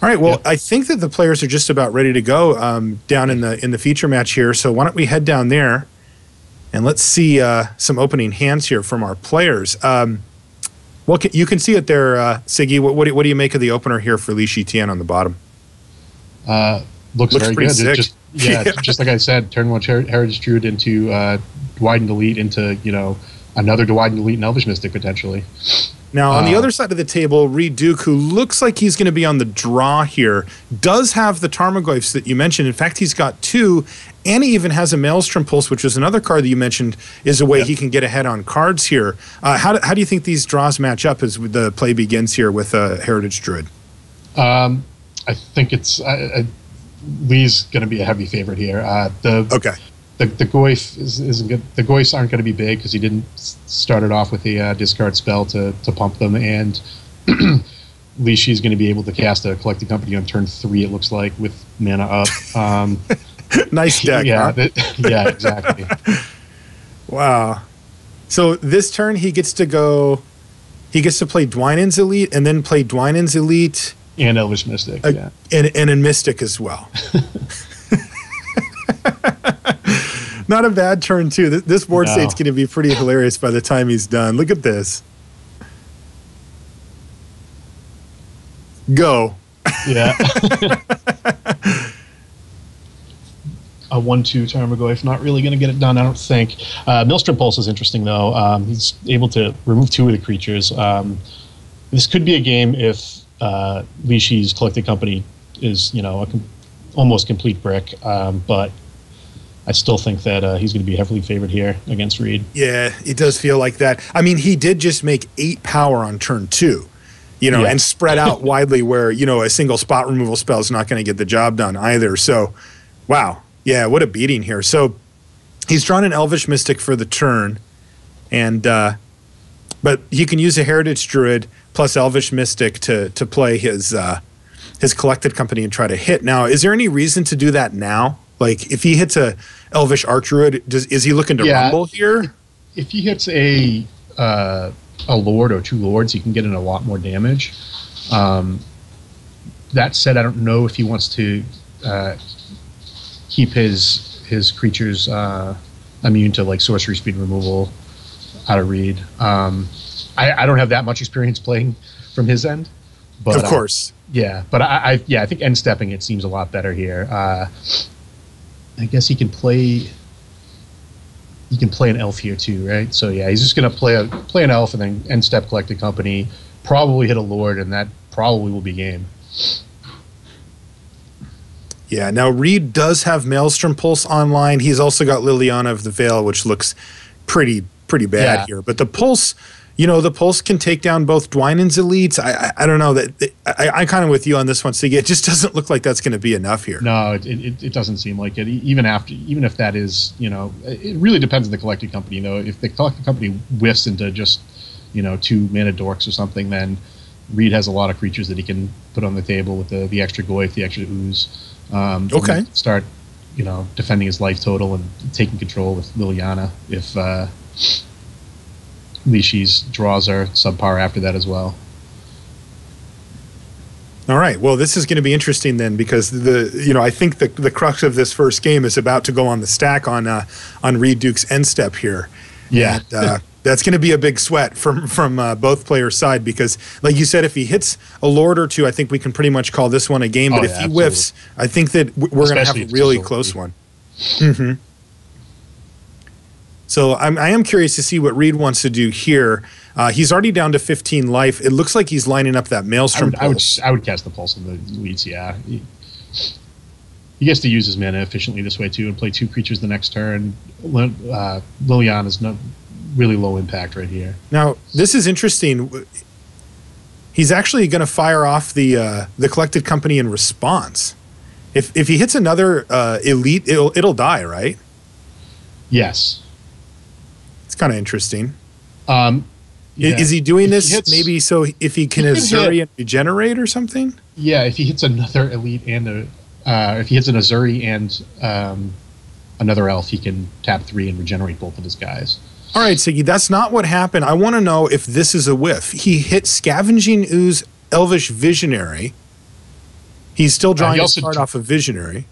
All right. Well, I think that the players are just about ready to go down in the feature match here. So why don't we head down there and let's see some opening hands here from our players. Well, you can see it there, Siggy. What do you make of the opener here for Shi Tian on the bottom? Looks very good. Sick. Just like I said, turn one Heritage Druid into Dwightened Elite into another Dwightened Elite and Elvish Mystic potentially. Now, on the other side of the table, Reid Duke, who looks like he's going to be on the draw here, does have the Tarmogoyfs that you mentioned. In fact, he's got 2, and he even has a Maelstrom Pulse, which is another card that you mentioned is a way he can get ahead on cards here. How do you think these draws match up as the play begins here with Heritage Druid? I think it's Lee's going to be a heavy favorite here. The Goyf isn't good. The Goyfs aren't going to be big because he didn't start it off with a discard spell to pump them, and Shi's going to be able to cast a Collected Company on turn 3. It looks like with mana up. Nice deck. Yeah, huh? Yeah, exactly. Wow. So this turn he gets to go. He gets to play Dwynen's Elite and then play Dwynen's Elite and Elvish Mystic. Yeah, and in Mystic as well. Not a bad turn, too. This board state's going to be pretty hilarious by the time he's done. Look at this. Go. Yeah. A 1/2 Tarmogoyf, not really going to get it done, I don't think. Maelstrom Pulse is interesting, though. He's able to remove 2 of the creatures. This could be a game if Shi's Collected Company is, almost complete brick, but I still think that he's going to be heavily favored here against Reid. Yeah, it does feel like that. I mean, he did just make 8 power on turn 2, and spread out widely where, a single spot removal spell is not going to get the job done either. So, wow. Yeah, what a beating here. So, he's drawn an Elvish Mystic for the turn, and but he can use a Heritage Druid plus Elvish Mystic to play his Collected Company and try to hit. Now, is there any reason to do that now? Like, if he hits a Elvish Archdruid, is he looking to rumble here? If he hits a Lord or 2 Lords, he can get in a lot more damage. That said, I don't know if he wants to keep his creatures immune to, like, sorcery speed removal out of Reid. I don't have that much experience playing from his end. But, of course. But I think end stepping it seems a lot better here. I guess he can play an elf here too, right? So yeah, he's just gonna play an elf and then end step Collected Company, probably hit a Lord, and that probably will be game. Yeah, now Reid does have Maelstrom Pulse online. He's also got Liliana of the Veil, which looks pretty bad here. But the Pulse, the Pulse can take down both Dwynen's Elites. I don't know. I'm kind of with you on this one, Siggy. It just doesn't look like that's going to be enough here. No, it doesn't seem like it. Even if that is, it really depends on the Collected Company, though. If the Collected Company whiffs into just, 2 mana dorks or something, then Reid has a lot of creatures that he can put on the table with the extra Goyf, the extra Ooze. Okay. Start, defending his life total and taking control with Liliana if Shi's draws are subpar after that as well. All right. Well, this is going to be interesting then, because I think the crux of this first game is about to go on the stack on Reid Duke's end step here. Yeah. And, that's going to be a big sweat from both players' side, because, like you said, if he hits a Lord or 2, I think we can pretty much call this one a game. But if he whiffs, I think that we're going to have a really close one. Mm-hmm. So I am curious to see what Reid wants to do here. He's already down to 15 life. It looks like he's lining up that Maelstrom Pulse. I would cast the Pulse on the Elites, yeah. He gets to use his mana efficiently this way, too, and play 2 creatures the next turn. Liliana's not really low impact right here. Now, this is interesting. He's actually going to fire off the Collected Company in response. If he hits another Elite, it'll die, right? Yes. It's kind of interesting. Yeah. Is he doing this maybe so if he can Azuri and regenerate or something? Yeah, if he hits another Elite and if he hits an Azuri and another Elf, he can tap 3 and regenerate both of his guys. All right, Siggy, that's not what happened. I want to know if this is a whiff. He hit Scavenging Ooze Elvish Visionary, He's still drawing also his card off of Visionary.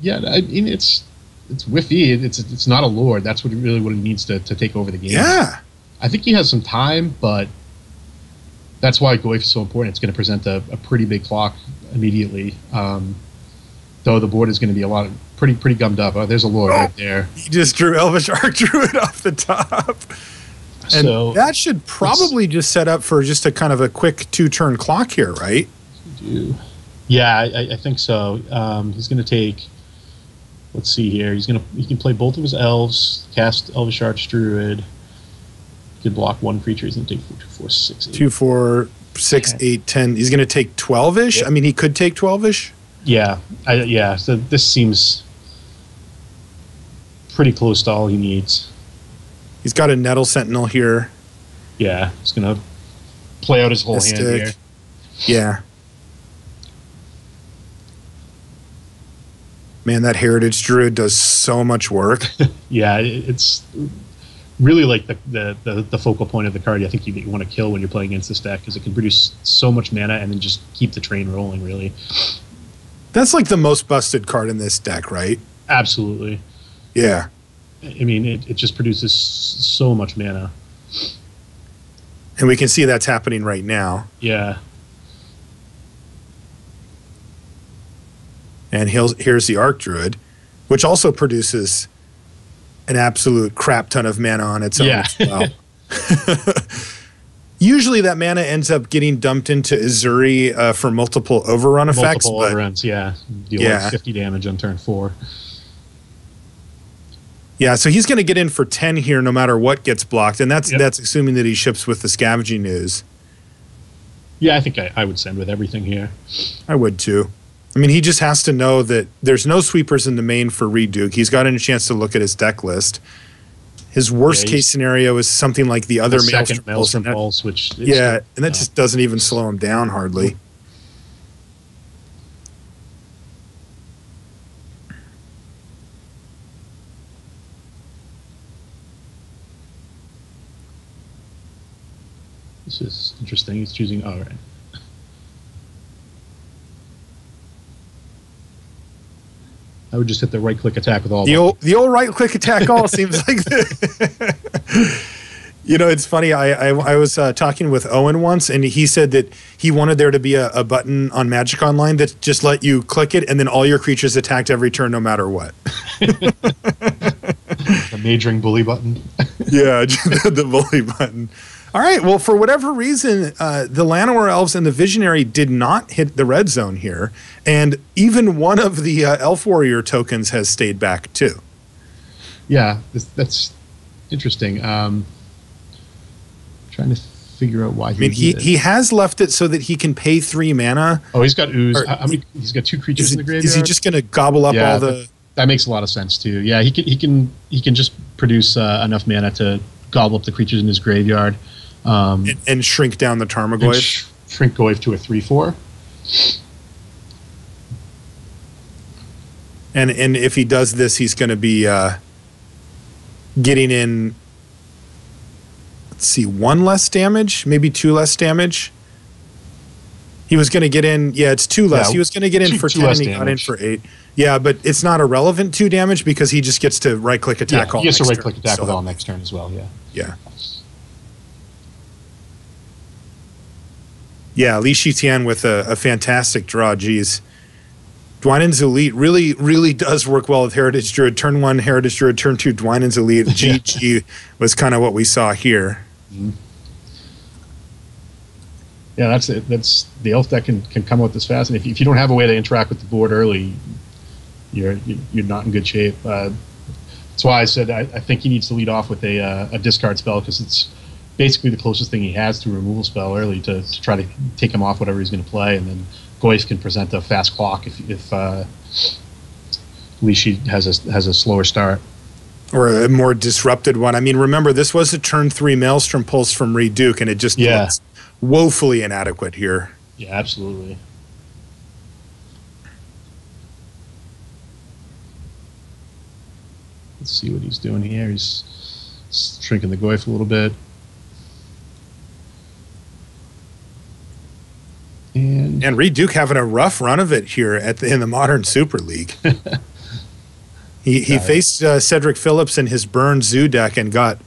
Yeah, I mean it's whiffy. It's not a lord. That's what he needs to take over the game. Yeah, I think he has some time, but that's why Goyf is so important. It's going to present a pretty big clock immediately. Though the board is going to be pretty gummed up. Oh, there's a lord right there. He just drew Elvish Archdruid off the top. And so that should probably just set up for just a kind of a quick 2-turn clock here, right? Yeah, I think so. He's going to take. Let's see here. He can play both of his elves, cast Elvish Archdruid. He can block one creature. He's going to take 2, 4, 6, 8. 2, 4, 6, 8, 10. He's going to take 12-ish. Yep. I mean, he could take 12-ish. Yeah, yeah. So this seems pretty close to all he needs. He's got a Nettle Sentinel here. Yeah, he's going to play out his whole hand here. Yeah. Man, that Heritage Druid does so much work. Yeah, it's really like the focal point of the card. I think you want to kill when you're playing against this deck because it can produce so much mana and then just keep the train rolling, really. That's like the most busted card in this deck, right? Absolutely. Yeah. I mean, it just produces so much mana. And we can see that's happening right now. Yeah. And here's the Archdruid, which also produces an absolute crap ton of mana on its own as well. Usually that mana ends up getting dumped into Azuri for multiple overrun effects. Multiple overruns, yeah. Deal like 50 damage on turn 4. Yeah, so he's going to get in for 10 here no matter what gets blocked, and that's assuming that he ships with the Scavenging Ooze. Yeah, I think I would send with everything here. I would too. I mean, he just has to know that there's no sweepers in the main for Reid. He's gotten a chance to look at his deck list. His worst case scenario is something like the other Maelstrom Pulse, which and that just doesn't even slow him down hardly. This is interesting. He's choosing. All right. I would just hit the right-click attack with all the old right-click attack all seems like You know, it's funny. I was talking with Owen once, and he said that he wanted there to be a button on Magic Online that just let you click it, and then all your creatures attacked every turn, no matter what. The majoring bully button. Yeah, the bully button. All right. Well, for whatever reason, the Llanowar Elves and the Visionary did not hit the red zone here, and even one of the Elf Warrior tokens has stayed back too. Yeah, that's interesting. Trying to figure out why. He has left it so that he can pay 3 mana. Oh, he's got Ooze. He's got 2 creatures in the graveyard. Is he just going to gobble up all the? That makes a lot of sense too. Yeah, he can just produce enough mana to gobble up the creatures in his graveyard. And shrink down the Tarmogoyf. Shrink Goyf to a 3/4. And if he does this, he's going to be getting in, let's see, 1 less damage, maybe 2 less damage. He was going to get in, it's 2 less. He was going to get in for 10 and he got in for 8. Yeah, but it's not a relevant 2 damage because he just gets to right-click attack all next turn. He gets to right-click attack with all next turn as well, Yeah. Yeah, Shi Tian with a fantastic draw. Geez. Dwynen's Elite really, really does work well with Heritage Druid. Turn 1, Heritage Druid. Turn 2, Dwynen's Elite. GG was kind of what we saw here. Mm-hmm. Yeah, that's it. That's the elf deck can come out this fast, and if you don't have a way to interact with the board early, you're not in good shape. That's why I said I think he needs to lead off with a discard spell because it's basically the closest thing he has to a removal spell early to try to take him off whatever he's going to play, and then Goyf can present a fast clock if Shi has a slower start. Or a more disrupted one. I mean, remember, this was a turn 3 Maelstrom Pulse from Reid Duke, and it just looks woefully inadequate here. Yeah, absolutely. Let's see what he's doing here. He's shrinking the Goyf a little bit. And And Reid Duke having a rough run of it here in the Modern Super League. He faced Cedric Phillips in his Burn Zoo deck and got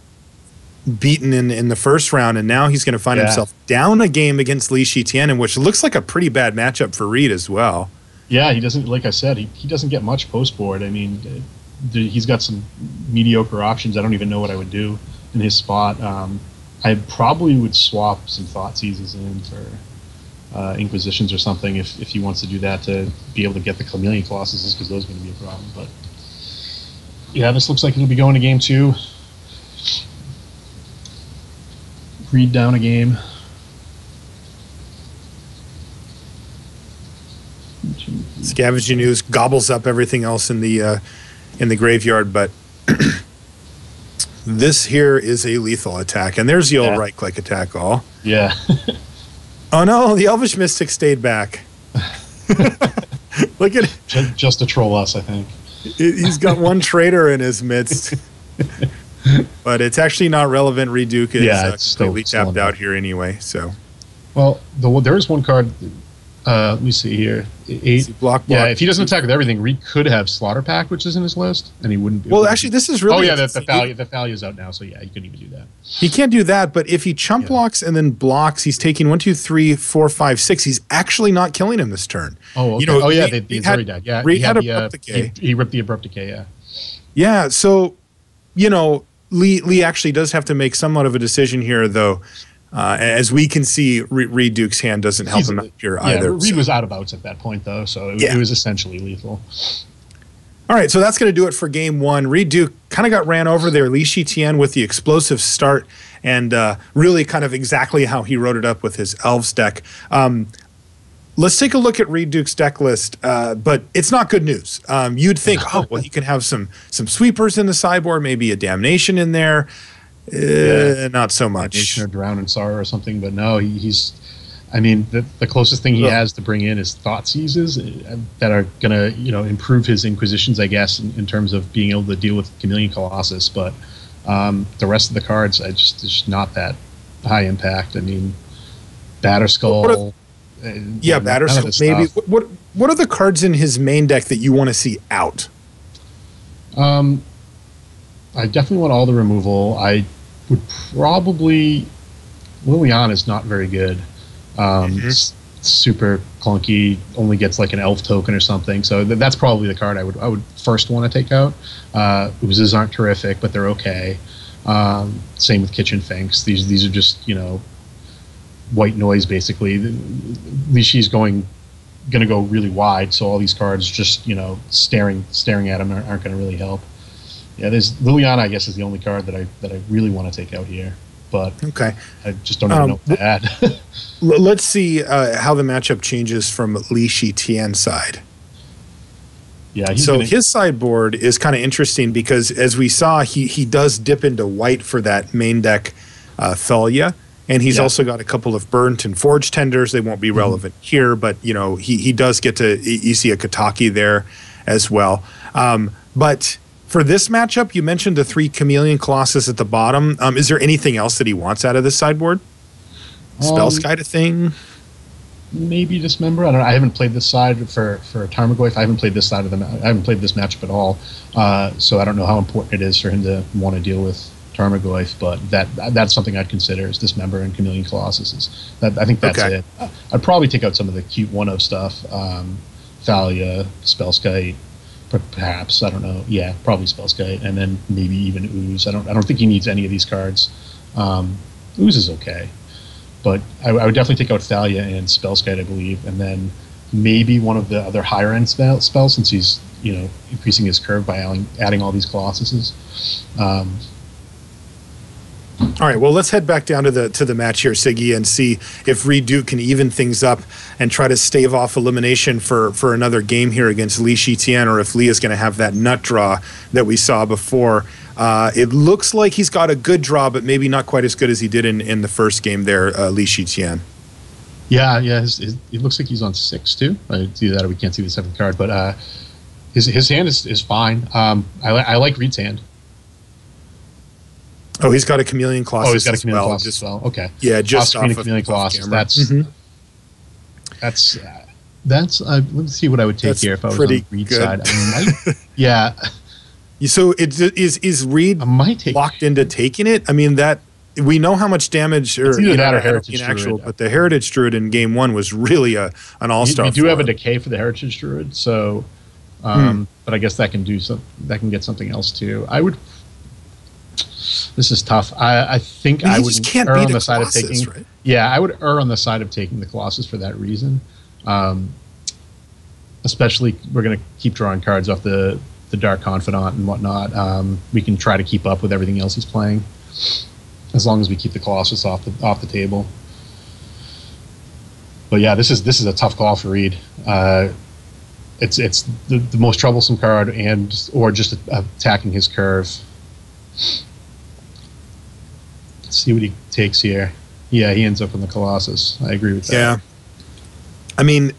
beaten in the first round, and now he's going to find himself down a game against Shi Tian, which looks like a pretty bad matchup for Reid as well. Yeah, he doesn't, like I said, he doesn't get much post board. I mean, he's got some mediocre options. I don't even know what I would do in his spot. I probably would swap some Thought Seizes in for Inquisitions or something if he wants to do that to be able to get the Chameleon Colossuses, because those are going to be a problem. But yeah, this looks like it'll be going to game 2. Reid down a game. Scavenging Ooze gobbles up everything else in the graveyard, but this here is a lethal attack, and there's the old right-click attack all. Yeah. Oh no, the Elvish Mystic stayed back. Look at it. Just to troll us, I think. He's got one traitor in his midst. But it's actually not relevant. Reid Duke is completely tapped out here anyway. So, well, there is one card. Let me see here. 8. Block. Yeah, if he doesn't attack with everything, Reid could have Slaughter Pact, which is in his list, and he wouldn't. Well, actually, this is really. Oh yeah, the Thalia's out now, so yeah, he couldn't even do that. He can't do that, but if he chump blocks and then blocks, he's taking 1, 2, 3, 4, 5, 6. He's actually not killing him this turn. Oh, okay. The Azuri died. Yeah, Reid had Abrupt Decay. He ripped the Abrupt Decay. Yeah. Yeah. So, Lee actually does have to make somewhat of a decision here, though. As we can see, Reid Duke's hand doesn't help him out here either. Reid was out of outs at that point, though, so it was essentially lethal. All right, so that's going to do it for game 1. Reid Duke kind of got ran over there. Shi Tian with the explosive start, and really kind of exactly how he wrote it up with his Elves deck. Let's take a look at Reid Duke's deck list, but it's not good news. You'd think, oh, well, he can have some sweepers in the sideboard, maybe a Damnation in there. Not so much. Damnation or Drown in Sorrow or something, but no, he's. I mean, the closest thing he has to bring in is Thought Seizes that are going to, improve his Inquisitions, I guess, in terms of being able to deal with Chameleon Colossus. But the rest of the cards, it's just not that high impact. I mean, Batterskull. Batterskull. Maybe. What are the cards in his main deck that you want to see out? I definitely want all the removal. I would probably. Liliana is not very good. It's super clunky. Only gets like an elf token or something. So that's probably the card I would first want to take out. Oozes aren't terrific, but they're okay. Same with Kitchen Finks. These are just white noise basically. Lishi's going to go really wide, so all these cards just staring at him aren't going to really help. Yeah, there's Liliana. I guess is the only card that I really want to take out here, but okay, I just don't even know what to add. Let's see how the matchup changes from Shi Tian's side. Yeah, his sideboard is kind of interesting because as we saw, he does dip into white for that main deck Thalia. And he's also got a couple of burnt and forged tenders. They won't be relevant here, but he does get to. You see a Kataki there as well. But for this matchup, you mentioned the 3 Chameleon Colossus at the bottom. Is there anything else that he wants out of this sideboard? Spellskite a thing? Maybe Dismember. I don't know. I haven't played this side for Tarmogoyf. I haven't played this side of I haven't played this matchup at all. So I don't know how important it is for him to want to deal with Tarmogoyf, but that's something I'd consider is Dismember and Chameleon Colossus. I think that's it. I'd probably take out some of the cute 1-0 stuff. Thalia, Spellskite, perhaps. I don't know. Yeah, probably Spellskite, and then maybe even Ooze. I don't think he needs any of these cards. Ooze is okay, but I would definitely take out Thalia and Spellskite, I believe, and then maybe one of the other higher end spells since he's increasing his curve by adding all these Colossuses. All right, well, let's head back down to the match here, Siggy, and see if Reid Duke can even things up and try to stave off elimination for another game here against Shi Tian, or if Lee is going to have that nut draw that we saw before. It looks like he's got a good draw, but maybe not quite as good as he did in the first game there, Shi Tian. Yeah, it looks like he's on 6 too. I see that, or we can't see the 7th card, but his hand is fine. I like Reid's hand. Oh, he's got a Chameleon Colossus. Oh, he's got a Chameleon Colossus as well. Okay. Yeah, just off of Chameleon Colossus. That's That's let me see what I would take here if I was on the Reid side. I might, yeah. So is Reid locked into taking it? I mean, that we know how much damage, or either that or Heritage actual, Druid. but the Heritage Druid in game 1 was really an all-star. We do have a decay for the Heritage Druid, so but I guess that can do that can get something else too. This is tough. I think I would err on the side of taking. Right? Yeah, I would err on the side of taking the Colossus for that reason. Especially, we're going to keep drawing cards off the Dark Confidant and whatnot. We can try to keep up with everything else he's playing, as long as we keep the Colossus off the table. But yeah, this is a tough call for Reid. It's the most troublesome card, or just attacking his curve. Let's see what he takes here. Yeah, he ends up on the Colossus. I agree with that. Yeah. I mean,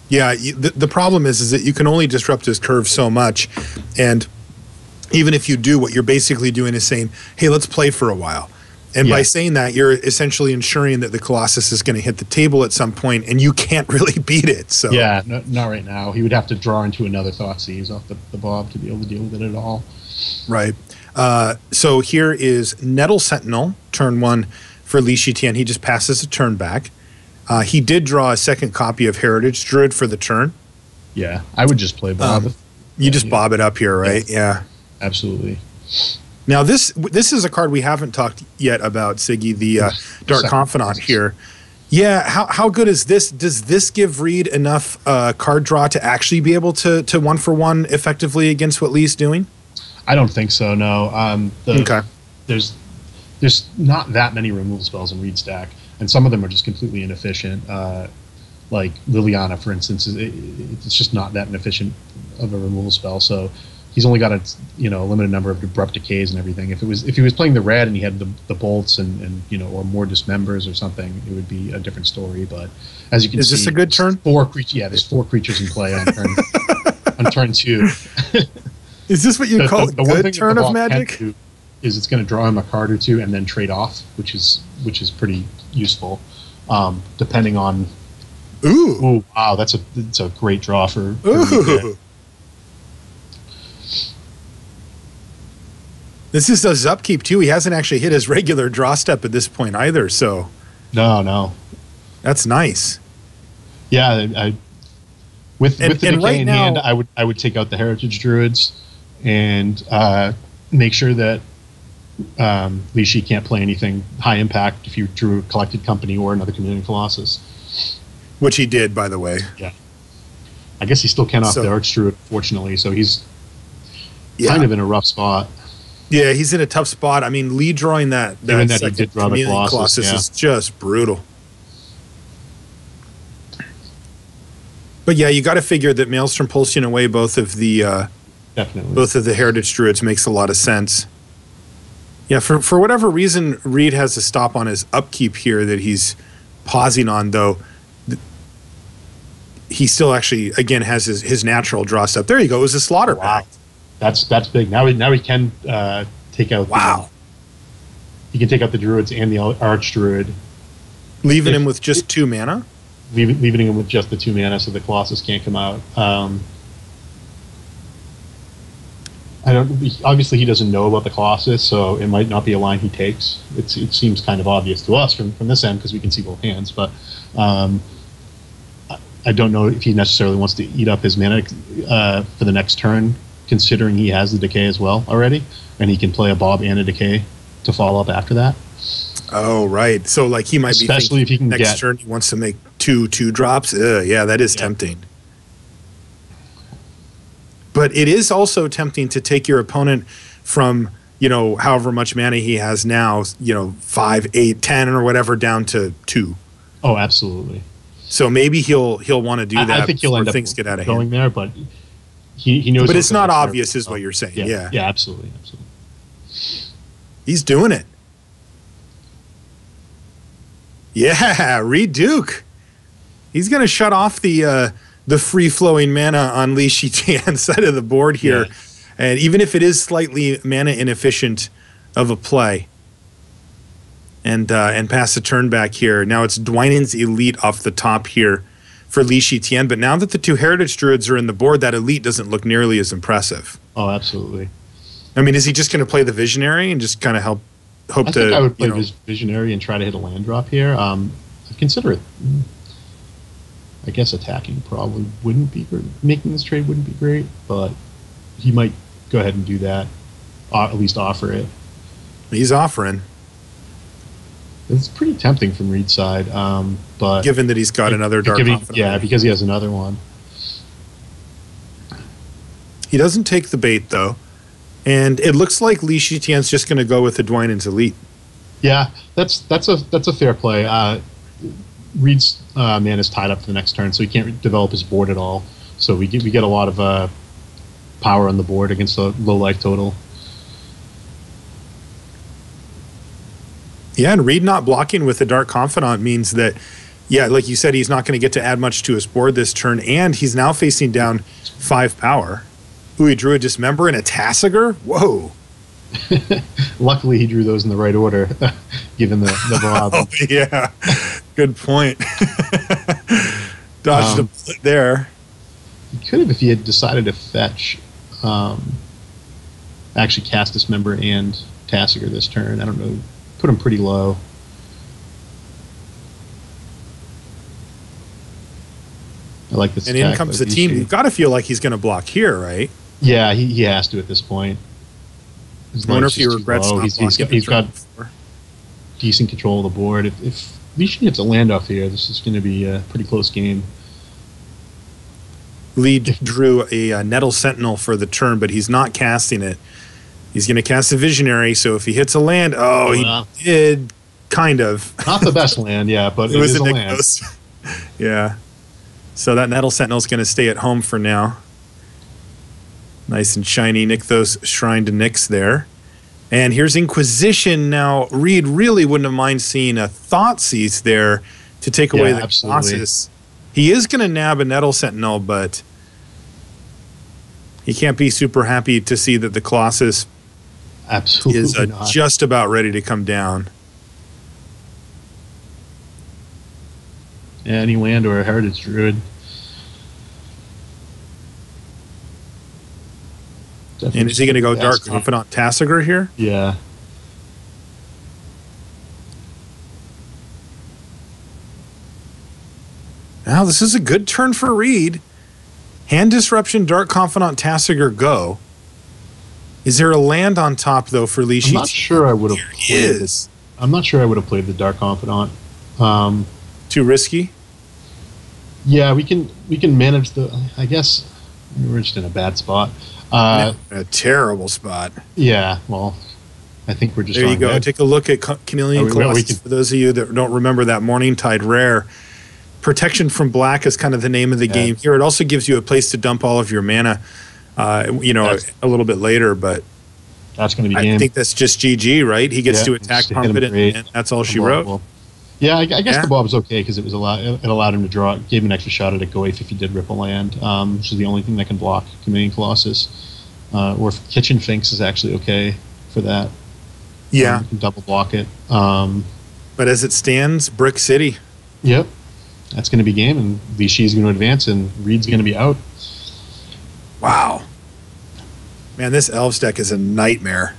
yeah, the problem is that you can only disrupt his curve so much. And even if you do, what you're basically doing is saying, hey, let's play for a while. And by saying that, you're essentially ensuring that the Colossus is going to hit the table at some point, and you can't really beat it. So yeah, not right now. He would have to draw into another Thoughtseize off the Bob to be able to deal with it at all. Right. So here is Nettle Sentinel, turn 1 for Shi Tian. He just passes a turn back. He did draw a second copy of Heritage Druid for the turn. Yeah, I would just play Bob. You just bob it up here, right? Yeah. Absolutely. Now, this is a card we haven't talked yet about, Siggy, the Dark Confidant here. Yeah, how good is this? Does this give Reid enough card draw to actually be able to 1-for-1 effectively against what Lee's doing? I don't think so, no. Okay. There's not that many removal spells in Reid's deck, and some of them are just completely inefficient. Like Liliana, for instance, it's just not that inefficient of a removal spell. So he's only got a limited number of abrupt decays and everything. If he was playing the red and he had the bolts and or more dismembers or something, it would be a different story. But as you can see, is this a good turn? There's 4 creatures in play on turn 2. Is this what you call a good turn of Magic? Is it's going to draw him a card or two and then trade off, which is pretty useful, depending on. Ooh, wow, that's a great draw for Ooh. This is does upkeep too. He hasn't actually hit his regular draw step at this point either. So no, that's nice. Yeah, with the decay right in hand, I would take out the Heritage Druids and make sure that Shi can't play anything high impact if you drew a Collected Company or another Community Colossus. Which he did, by the way. Yeah. I guess he still can't off the Archdruid, fortunately, so he's kind of in a rough spot. Yeah, he's in a tough spot. I mean, Lee drawing that he did draw the Colossus is just brutal. But yeah, you got to figure that Maelstrom pulsing away both of the Heritage Druids makes a lot of sense. Yeah, for whatever reason, Reid has a stop on his upkeep here that he's pausing on, though. He still actually, again, has his natural draw step. There you go. It was a Slaughter Pact. That's big. Now he can take out. Wow. He can take out the Druids and the Archdruid. Leaving him with just 2 mana? Leaving him with just the 2 mana so the Colossus can't come out. Obviously, he doesn't know about the Colossus, so it might not be a line he takes. It seems kind of obvious to us from this end because we can see both hands, but I don't know if he necessarily wants to eat up his mana for the next turn, considering he has the decay as well already, and he can play a Bob and a decay to follow up after that. Oh, right. So, like, he might especially if he can next turn he wants to make 2 drops. Yeah, that is tempting. But it is also tempting to take your opponent from, however much mana he has now, 5, 8, 10, or whatever, down to 2. Oh, absolutely. So maybe he'll want to do that. I think he'll end up things get out of going hand. There, but he knows. But it's not obvious, is what you're saying. Yeah, absolutely. He's doing it. Yeah, Reid Duke. He's going to shut off the free-flowing mana on Shi Tian's side of the board here. Yeah. And even if it is slightly mana inefficient of a play. And pass the turn back here. Now it's Dwynen's Elite off the top here. for Shi Tian. But now that the 2 Heritage Druids are in the board, that elite doesn't look nearly as impressive. Oh, absolutely. I mean, is he just going to play the Visionary and just kind of hope I think I would play Visionary and try to hit a land drop here. Consider it. I guess attacking probably wouldn't be great. Making this trade wouldn't be great, but he might go ahead and do that. At least offer it. He's offering. It's pretty tempting from Reid's side, but given that he's got another Dark Confidant. Yeah, because he has another one. He doesn't take the bait though, and it looks like Shi Tian's just going to go with the Dwynen's elite. Yeah, that's a fair play. Reid's man is tied up for the next turn, so he can't develop his board at all. So we get a lot of power on the board against a low life total. Yeah, and Reid not blocking with the Dark Confidant means that, yeah, like you said, he's not going to get to add much to his board this turn, and he's now facing down 5 power. Ooh, he drew a Dismember and a Tasigur? Whoa. Luckily, he drew those in the right order, given the blob. Oh, yeah. Good point. Dodged a bullet there. He could have if he had decided to fetch, actually cast Dismember and Tasigur this turn. I don't know. Put him pretty low. I like this. And in comes the team. You've got to feel like he's going to block here, right? Yeah, he has to at this point. I wonder if he regrets not blocking. He's got decent control of the board. If Shi gets a land off here, this is going to be a pretty close game. Reid drew a Nettle Sentinel for the turn, but he's not casting it. He's going to cast a Visionary, so if he hits a land, he did, kind of. Not the best land, yeah, but it is a land. Yeah. So that Nettle Sentinel is going to stay at home for now. Nice and shiny. Nykthos Shrine to Nyx there. And here's Inquisition. Now, Reid really wouldn't have mind seeing a Thoughtseize there to take away the Colossus. He is going to nab a Nettle Sentinel, but he can't be super happy to see that the Colossus is just about ready to come down. Yeah, any land or a Heritage Druid. Definitely. And is he going to go Dark Confidant Tasigur here? Yeah. Now, this is a good turn for Reid. Hand Disruption, Dark Confidant, Tasigur, go. Is there a land on top, though, for Shi? I'm not sure I would have played this. I'm not sure I would have played the Dark Confidant. Too risky? Yeah, we can manage the... I guess we're just in a bad spot. A terrible spot. Yeah, well, I think we're just... There you go. Dead. Take a look at Chameleon Colossus. For those of you that don't remember that Morningtide rare, Protection from Black is kind of the name of the game here. It also gives you a place to dump all of your mana, a little bit later, but that's going to be I think that's just GG, right? He gets to attack Confident, and that's all she wrote. Yeah, I guess the Bob's okay because it allowed him to draw, gave him an extra shot at a Goif if he did rip a land, which is the only thing that can block Chameleon Colossus. Or if Kitchen Finks is actually okay for that. Yeah. You can double block it. But as it stands, Brick City. Yep. That's going to be game, and Shi's going to advance, and Reid's going to be out. Wow. Man, this Elves deck is a nightmare.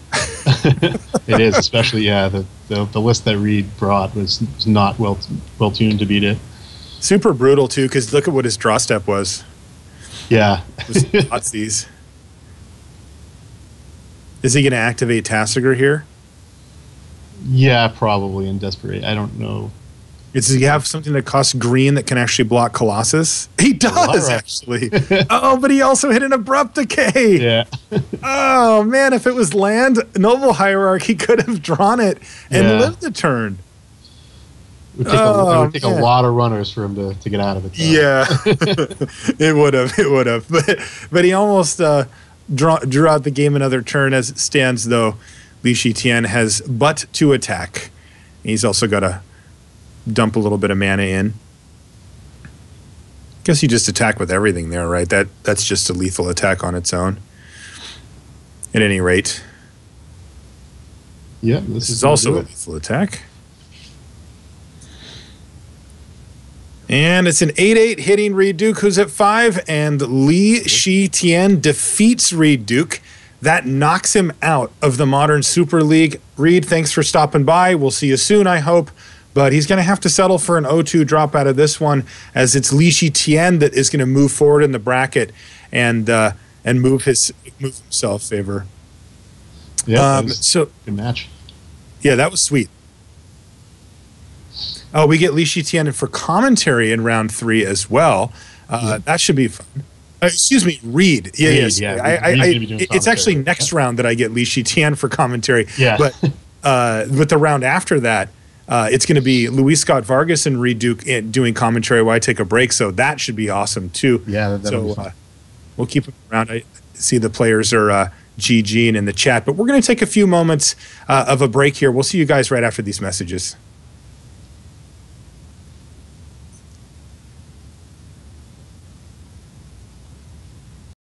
It is, especially, the list that Reid brought was not well tuned to beat it. Super brutal, too, because look at what his draw step was. Yeah. Thoughtseize. Is he going to activate Tasigur here? Yeah, probably in Desperate. I don't know. Does he have something that costs green that can actually block Colossus? He does, actually. Oh, but he also hit an Abrupt Decay. Yeah. Oh, man, if it was land, Noble Hierarch, he could have drawn it and lived the turn. It would take a lot of runners for him to get out of it, though. Yeah. It would have. But he almost drew out the game another turn. As it stands, though, Shi Tian has but to attack. He's also got to dump a little bit of mana in. Guess you just attack with everything there, right? That's just a lethal attack on its own. At any rate. Yeah, this is also a lethal attack. And it's an 8-8 hitting Reid Duke, who's at 5, and Shi Tian defeats Reid Duke. That knocks him out of the Modern Super League. Reid, thanks for stopping by. We'll see you soon, I hope. But he's going to have to settle for an 0-2 drop out of this one, as it's Shi Tian that is going to move forward in the bracket and move himself favor. Yeah, so good match. Yeah, that was sweet. Oh, we get Shi Tian for commentary in round 3 as well. That should be fun. Excuse me, Reid. Yeah, yes. Yeah. It's actually next round that I get Shi Tian for commentary. Yeah. But the round after that, it's going to be Luis Scott Vargas and Reid Duke doing commentary while I take a break. So that should be awesome too. Yeah, that'll be fun. We'll keep them around. I see the players are GGing in the chat, but we're going to take a few moments of a break here. We'll see you guys right after these messages.